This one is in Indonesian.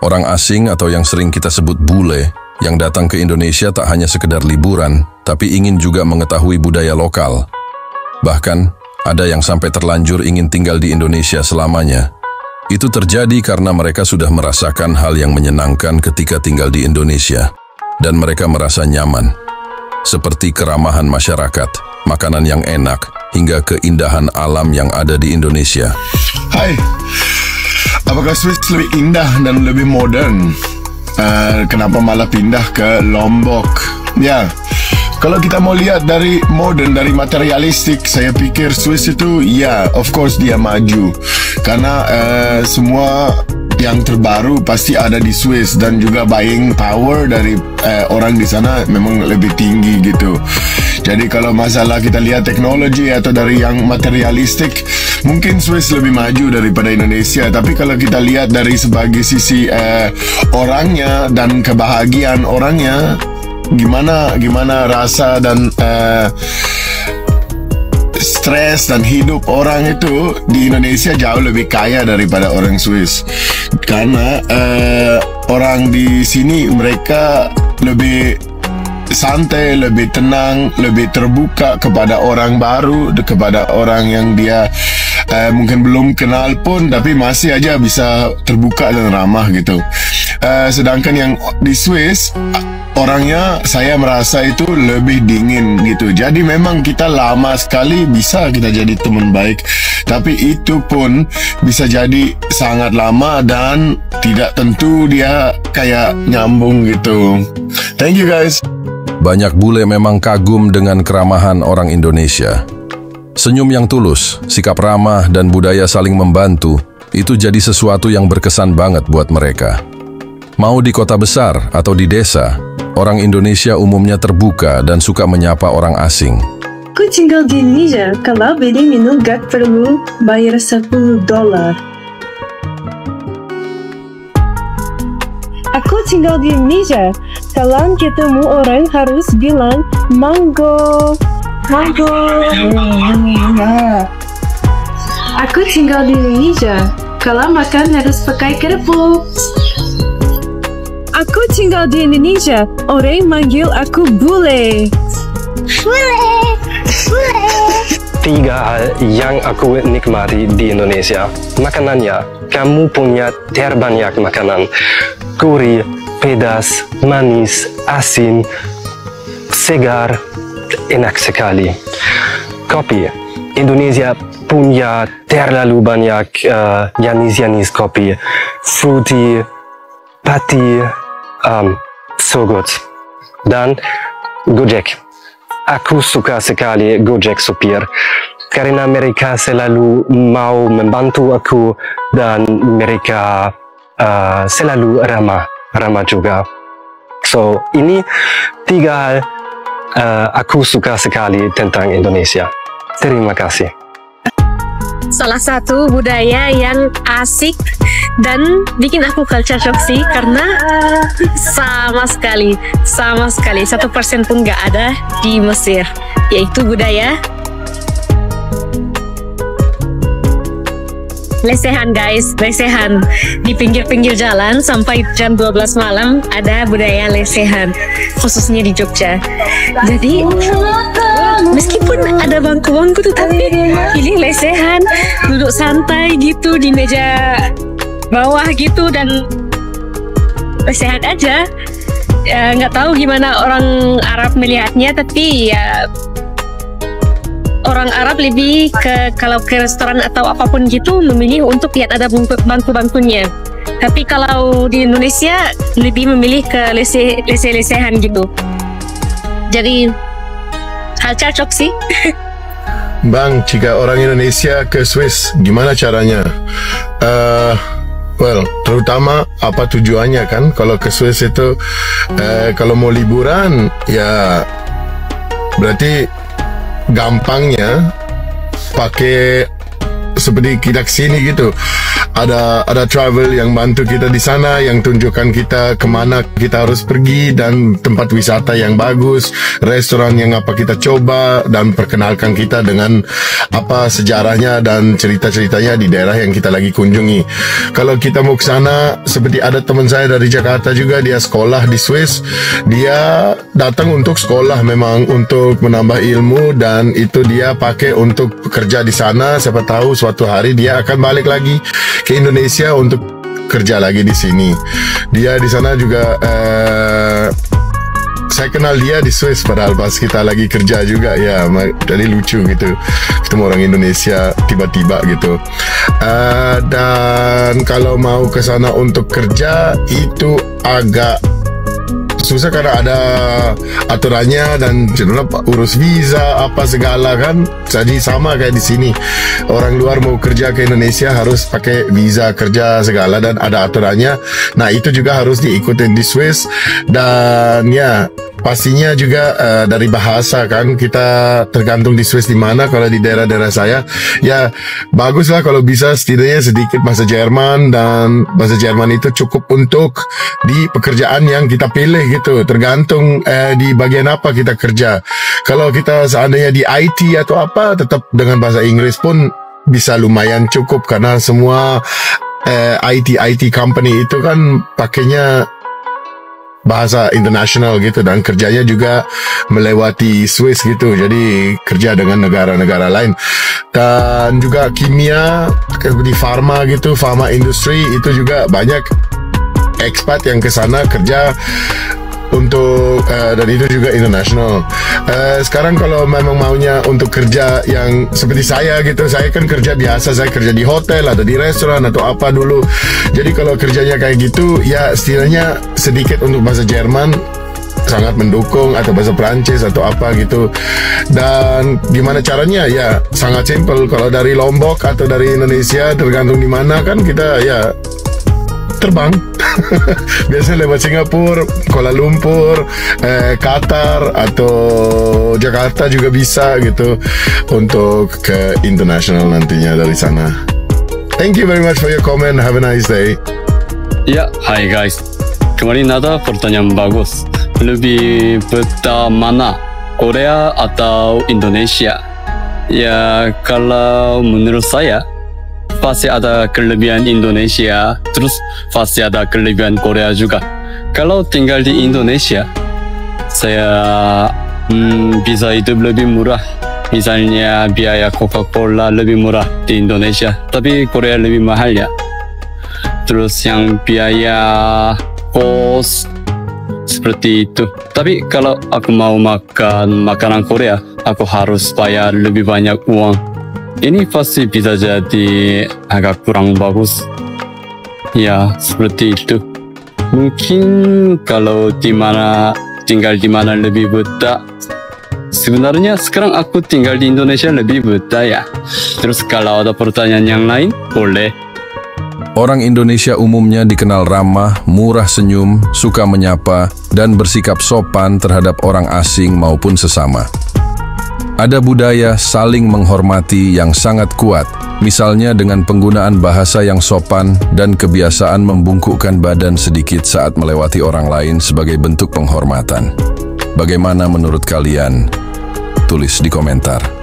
Orang asing atau yang sering kita sebut bule, yang datang ke Indonesia tak hanya sekedar liburan, tapi ingin juga mengetahui budaya lokal. Bahkan, ada yang sampai terlanjur ingin tinggal di Indonesia selamanya. Itu terjadi karena mereka sudah merasakan hal yang menyenangkan ketika tinggal di Indonesia, dan mereka merasa nyaman. Seperti keramahan masyarakat, makanan yang enak, hingga keindahan alam yang ada di Indonesia. Hai, apakah Swiss lebih indah dan lebih modern? Kenapa malah pindah ke Lombok? Ya, kalau kita mau lihat dari modern, dari materialistik, saya pikir Swiss itu, ya, of course dia maju. Karena semua yang terbaru pasti ada di Swiss, dan juga buying power dari orang di sana memang lebih tinggi gitu. Jadi kalau masalah kita lihat teknologi atau dari yang materialistik, mungkin Swiss lebih maju daripada Indonesia. Tapi kalau kita lihat dari sebagai sisi orangnya dan kebahagiaan orangnya, gimana rasa dan stres dan hidup orang itu di Indonesia jauh lebih kaya daripada orang Swiss. Karena orang di sini mereka lebih santai, lebih tenang, lebih terbuka kepada orang baru, kepada orang yang dia mungkin belum kenal pun, tapi masih aja bisa terbuka dan ramah gitu. Sedangkan yang di Swiss, orangnya saya merasa itu lebih dingin gitu. Jadi memang kita lama sekali bisa kita jadi teman baik, tapi itu pun bisa jadi sangat lama dan tidak tentu dia kayak nyambung gitu. Thank you guys. Banyak bule memang kagum dengan keramahan orang Indonesia. Senyum yang tulus, sikap ramah, dan budaya saling membantu, itu jadi sesuatu yang berkesan banget buat mereka. Mau di kota besar atau di desa, orang Indonesia umumnya terbuka dan suka menyapa orang asing. Aku tinggal di Indonesia, kalau beli minum gak perlu bayar $10. Aku tinggal di Indonesia, kalau ketemu orang harus bilang mango. Mango. Aku tinggal di Indonesia, kalau makan harus pakai kerupuk. Aku tinggal di Indonesia, orang manggil aku bule. Bule. Bule. 3 hal yang aku nikmati di Indonesia. Makanannya, kamu punya terbanyak makanan. Gurih, pedas, manis, asin, segar, enak sekali. Kopi, Indonesia punya terlalu banyak jenis kopi. Fruity, pati, so good. Dan Gojek. Aku suka sekali Gojek supir. Karena mereka selalu mau membantu aku dan mereka selalu ramah juga. So, ini 3 hal aku suka sekali tentang Indonesia. Terima kasih. Salah satu budaya yang asik dan bikin aku culture shock sih, karena sama sekali 1% pun gak ada di Mesir, yaitu budaya lesehan guys, lesehan di pinggir-pinggir jalan sampai jam 12 malam ada budaya lesehan, khususnya di Jogja. Jadi meskipun ada bangku-bangku tuh, tapi ini lesehan, duduk santai gitu di meja bawah gitu dan lesehan aja. Nggak tahu gimana orang Arab melihatnya, tapi ya orang Arab lebih kalau ke restoran atau apapun gitu memilih untuk lihat ada bangku-bangkunya. Tapi kalau di Indonesia lebih memilih ke lese-lesehan gitu. Jadi hal cocok sih. Bang, jika orang Indonesia ke Swiss, gimana caranya? Well, terutama apa tujuannya kan? Kalau ke Swiss itu, kalau mau liburan, ya berarti gampangnya pakai seperti kita kesini gitu. Ada travel yang bantu kita di sana, yang tunjukkan kita kemana kita harus pergi dan tempat wisata yang bagus, restoran yang apa kita coba, dan perkenalkan kita dengan apa sejarahnya dan cerita-ceritanya di daerah yang kita lagi kunjungi. Kalau kita mau ke sana, seperti ada teman saya dari Jakarta juga, dia sekolah di Swiss. Dia datang untuk sekolah memang untuk menambah ilmu, dan itu dia pakai untuk bekerja di sana. Siapa tahu suatu hari dia akan balik lagi ke Indonesia untuk kerja lagi di sini. Dia di sana juga saya kenal dia di Swiss padahal pas kita lagi kerja juga ya. Jadi lucu gitu ketemu orang Indonesia tiba-tiba gitu. Dan kalau mau ke sana untuk kerja itu agak susah karena ada aturannya dan cenderung urus visa apa segala kan. Jadi sama kayak di sini, orang luar mau kerja ke Indonesia harus pakai visa kerja segala dan ada aturannya. Nah itu juga harus diikutin di Swiss. Dan ya pastinya juga dari bahasa kan, kita tergantung di Swiss di mana. Kalau di daerah-daerah saya ya bagus lah kalau bisa setidaknya sedikit bahasa Jerman, dan bahasa Jerman itu cukup untuk di pekerjaan yang kita pilih gitu, tergantung di bagian apa kita kerja. Kalau kita seandainya di IT atau apa, tetap dengan bahasa Inggris pun bisa lumayan cukup, karena semua IT company itu kan pakainya bahasa internasional gitu, dan kerjanya juga melewati Swiss gitu, jadi kerja dengan negara-negara lain. Dan juga kimia di pharma gitu, pharma industry itu juga banyak expat yang ke sana kerja untuk dan itu juga internasional. Sekarang kalau memang maunya untuk kerja yang seperti saya gitu, saya kan kerja biasa, saya kerja di hotel atau di restoran atau apa dulu. Jadi kalau kerjanya kayak gitu ya setidaknya sedikit untuk bahasa Jerman sangat mendukung, atau bahasa Prancis atau apa gitu. Dan gimana caranya ya sangat simple. Kalau dari Lombok atau dari Indonesia tergantung di mana kan kita ya terbang. Biasanya lewat Singapura, Kuala Lumpur, Qatar atau Jakarta juga bisa gitu untuk ke internasional nantinya dari sana. Thank you very much for your comment. Have a nice day. Ya, hai guys. Kemarin ada pertanyaan bagus. Lebih betah mana? Korea atau Indonesia? Ya, kalau menurut saya pasti ada kelebihan Indonesia, terus pasti ada kelebihan Korea juga. Kalau tinggal di Indonesia, saya bisa hidup lebih murah. Misalnya biaya Coca-Cola lebih murah di Indonesia, tapi Korea lebih mahal ya. Terus yang biaya kos seperti itu. Tapi kalau aku mau makan makanan Korea, aku harus bayar lebih banyak uang. Ini pasti bisa jadi agak kurang bagus. Ya, seperti itu. Mungkin kalau tinggal di mana lebih betah. Sebenarnya sekarang aku tinggal di Indonesia lebih betah ya. Terus kalau ada pertanyaan yang lain, boleh. Orang Indonesia umumnya dikenal ramah, murah senyum, suka menyapa, dan bersikap sopan terhadap orang asing maupun sesama. Ada budaya saling menghormati yang sangat kuat, misalnya dengan penggunaan bahasa yang sopan dan kebiasaan membungkukkan badan sedikit saat melewati orang lain sebagai bentuk penghormatan. Bagaimana menurut kalian? Tulis di komentar.